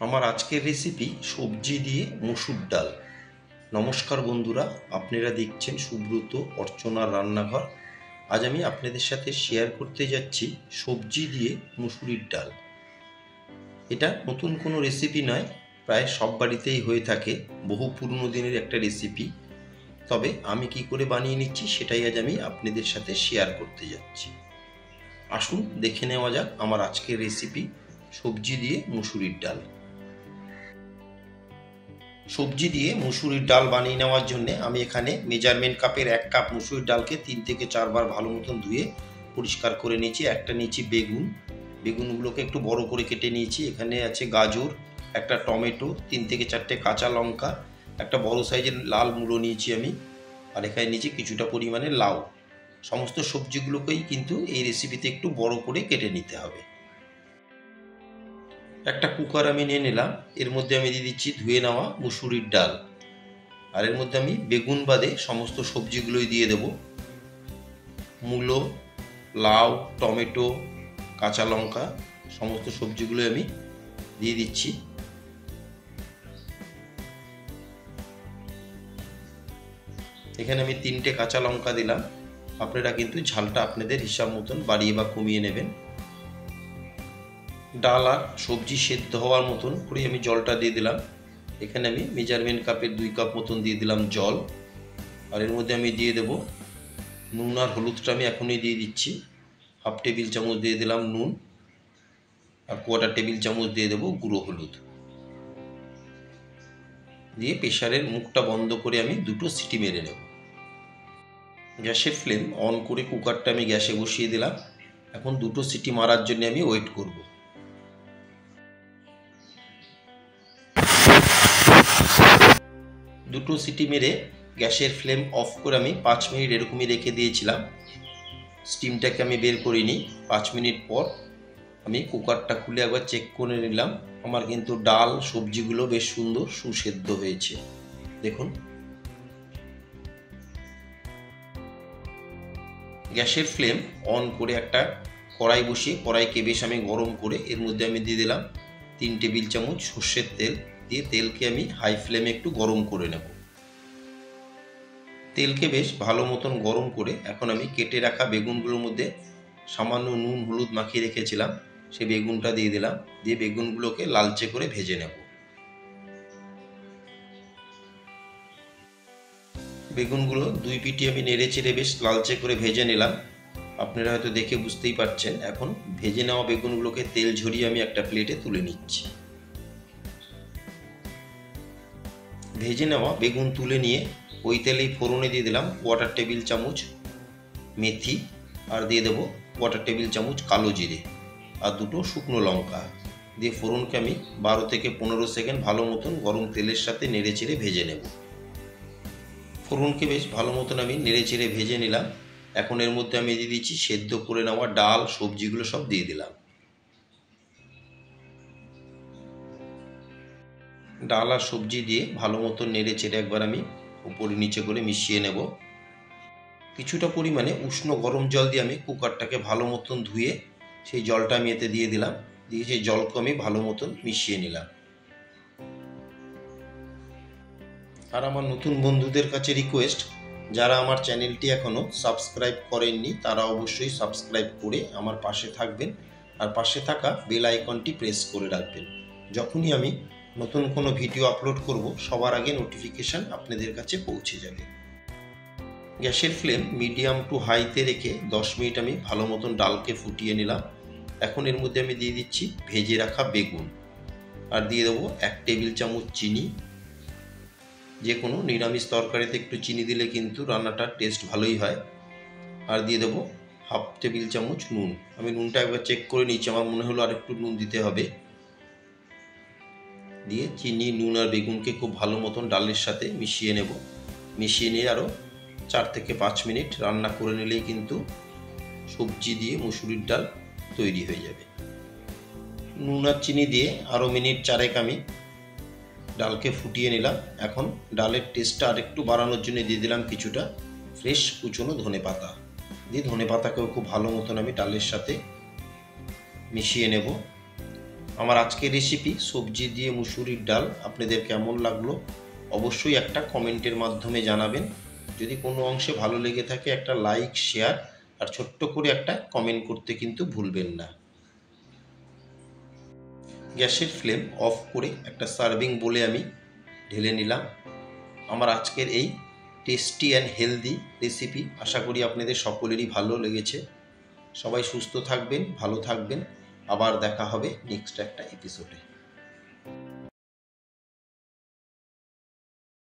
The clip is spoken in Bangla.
আমার আজকের রেসিপি সবজি দিয়ে মসুর ডাল। নমস্কার বন্ধুরা, আপনারা দেখছেন সুব্রত অর্চনার রান্নাঘর। আজ আমি আপনাদের সাথে শেয়ার করতে যাচ্ছি সবজি দিয়ে মুসুরির ডাল। এটা নতুন কোনো রেসিপি নয়, প্রায় সব বাড়িতেই হয়ে থাকে, বহু পুরনো দিনের একটা রেসিপি। তবে আমি কি করে বানিয়ে নিচ্ছি সেটাই আজ আমি আপনাদের সাথে শেয়ার করতে যাচ্ছি। আসুন দেখে নেওয়া যাক আমার আজকের রেসিপি সবজি দিয়ে মুসুরির ডাল। সবজি দিয়ে মুসুরির ডাল বানিয়ে নেওয়ার জন্য আমি এখানে মেজারমেন্ট কাপের 1 কাপ মুসুরির ডালকে 3 থেকে 4 বার ভালো মতন ধুয়ে পরিষ্কার করে নিয়েছি। একটা নিয়েছি বেগুনগুলোকে একটু বড় করে কেটে নিয়েছি। এখানে আছে গাজর, একটা টমেটো, 3 থেকে 4টে কাঁচা লঙ্কা, একটা বড় সাইজের লাল মূলো নিয়েছি আমি, আর এখানে নিয়েছি কিছুটা পরিমাণে লাউ। সমস্ত সবজিগুলোকেই কিন্তু এই রেসিপিতে একটু বড় করে কেটে নিতে হবে। একটা কুকার আমি নিয়ে নিলাম, এর মধ্যে আমি দিয়ে দিচ্ছি ধুয়ে নেওয়া মুসুরির ডাল, আর এর মধ্যে আমি বেগুন বাদে সমস্ত সবজিগুলোই দিয়ে দেব। মূলো, লাউ, টমেটো, কাঁচা লঙ্কা, সমস্ত সবজিগুলো আমি দিয়ে দিচ্ছি। এখানে আমি 3টে কাঁচা লঙ্কা দিলাম। আপনারা কিন্তু ঝালটা আপনাদের হিসাব মতন বাড়িয়ে বা কমিয়ে নেবেন। ডাল আর সবজি সেদ্ধ হওয়ার মতন করে আমি জলটা দিয়ে দিলাম। এখানে আমি মেজারমেন্ট কাপের 2 কাপ মতন দিয়ে দিলাম জল, আর এর মধ্যে আমি দিয়ে দেব নুন আর হলুদটা আমি এখনই দিয়ে দিচ্ছি। 1/2 টেবিল চামচ দিয়ে দিলাম নুন, আর 1/4 টেবিল চামচ দিয়ে দেবো গুঁড়ো হলুদ। দিয়ে প্রেসারের মুখটা বন্ধ করে আমি 2টো সিটি মেরে নেব। গ্যাসের ফ্লেম অন করে কুকারটা আমি গ্যাসে বসিয়ে দিলাম। এখন 2টো সিটি মারার জন্য আমি ওয়েট করব। 2টো সিটি মেরে গ্যাসের ফ্লেম অফ করে আমি 5 মিনিট এরকমই রেখে দিয়েছিলাম। স্টিমটাকে আমি বের করিনি। 5 মিনিট পর আমি কুকারটা খুলে একবার চেক করে নিলাম। আমার কিন্তু ডাল সবজিগুলো বেশ সুন্দর সুসেদ্ধ হয়েছে, দেখুন। গ্যাসের ফ্লেম অন করে একটা কড়াই বসিয়ে কড়াইকে বেশ আমি গরম করে এর মধ্যে আমি দিয়ে দিলাম 3 টেবিল চামচ সর্ষের তেল। দিয়ে তেলকে আমি হাই ফ্লেমে একটু গরম করে নেব। তেলকে বেশ ভালো মতন গরম করে এখন আমি কেটে রাখা বেগুনগুলোর মধ্যে সামান্য নুন হলুদ মাখিয়ে রেখেছিলাম, সেই বেগুনটা দিয়ে দিলাম। দিয়ে বেগুনগুলোকে লালচে করে ভেজে নেব। বেগুনগুলো 2 পিঠে আমি নেড়ে চেড়ে বেশ লালচে করে ভেজে নিলাম। আপনারা হয়তো দেখে বুঝতেই পারছেন। এখন ভেজে নেওয়া বেগুনগুলোকে তেল ঝরিয়ে আমি একটা প্লেটে তুলে নিচ্ছি। ভেজে নেওয়া বেগুন তুলে নিয়ে ওই তেলেই ফোড়নে দিয়ে দিলাম 1/4 টেবিল চামচ মেথি, আর দিয়ে দেবো 1/4 টেবিল চামচ কালো জিরে, আর 2টো শুকনো লঙ্কা। দিয়ে ফোড়নকে আমি 12 থেকে 15 সেকেন্ড ভালো মতন গরম তেলের সাথে নেড়ে চেড়ে ভেজে নেব। ফোড়নকে বেশ ভালো মতন আমি নেড়ে চেড়ে ভেজে নিলাম। এখন এর মধ্যে আমি দিয়ে দিচ্ছি সেদ্ধ করে নেওয়া ডাল সবজিগুলো সব দিয়ে দিলাম। ডাল আর সবজি দিয়ে ভালো মতন নেড়ে চেড়ে একবার আমি উপরে নিচে করে মিশিয়ে নেব। কিছুটা পরিমাণে উষ্ণ গরম জল দিয়ে আমি কুকারটাকে ভালো মতন ধুয়ে সেই জলটা আমি এতে দিয়ে দিলাম। দিয়ে সেই জলকে আমি ভালো মতন মিশিয়ে নিলাম। আর আমার নতুন বন্ধুদের কাছে রিকোয়েস্ট, যারা আমার চ্যানেলটি এখনও সাবস্ক্রাইব করেননি তারা অবশ্যই সাবস্ক্রাইব করে আমার পাশে থাকবেন, আর পাশে থাকা বেল আইকনটি প্রেস করে রাখবেন। যখনই আমি নতুন কোনো ভিডিও আপলোড করব সবার আগে নোটিফিকেশান আপনাদের কাছে পৌঁছে যাবে। গ্যাসের ফ্লেম মিডিয়াম টু হাইতে রেখে 10 মিনিট আমি ভালো মতন ডালকে ফুটিয়ে নিলাম। এখন এর মধ্যে আমি দিয়ে দিচ্ছি ভেজে রাখা বেগুন, আর দিয়ে দেবো 1 টেবিল চামচ চিনি। যে কোনো নিরামিষ তরকারিতে একটু চিনি দিলে কিন্তু রান্নাটার টেস্ট ভালোই হয়। আর দিয়ে দেবো 1/2 টেবিল চামচ নুন। আমি নুনটা একবার চেক করে নিচ্ছি, আমার মনে হলো আর একটু নুন দিতে হবে। দিয়ে চিনি নুন আর বেগুনকে খুব ভালো মতন ডালের সাথে মিশিয়ে নেব। মিশিয়ে নিয়ে আরও 4 থেকে 5 মিনিট রান্না করে নিলেই কিন্তু সবজি দিয়ে মুসুরির ডাল তৈরি হয়ে যাবে। নুন আর চিনি দিয়ে আরও মিনিট 4 আমি ডালকে ফুটিয়ে নিলাম। এখন ডালের টেস্টটা আর একটু বাড়ানোর জন্য দিয়ে দিলাম কিছুটা ফ্রেশ কুচনো ধনেপাতা। দিয়ে ধনেপাতাকেও খুব ভালো মতন আমি ডালের সাথে মিশিয়ে নেব। আমার আজকের রেসিপি সবজি দিয়ে মুসুরির ডাল আপনাদের কেমন লাগলো অবশ্যই একটা কমেন্টের মাধ্যমে জানাবেন। যদি কোনো অংশে ভালো লেগে থাকে একটা লাইক, শেয়ার আর ছোট্ট করে একটা কমেন্ট করতে কিন্তু ভুলবেন না। গ্যাসের ফ্লেম অফ করে একটা সার্ভিং বলে আমি ঢেলে নিলাম। আমার আজকের এই টেস্টি অ্যান্ড হেলদি রেসিপি আশা করি আপনাদের সকলেরই ভালো লেগেছে। সবাই সুস্থ থাকবেন, ভালো থাকবেন। আবার দেখা হবে নেক্সট একটা এপিসোডে।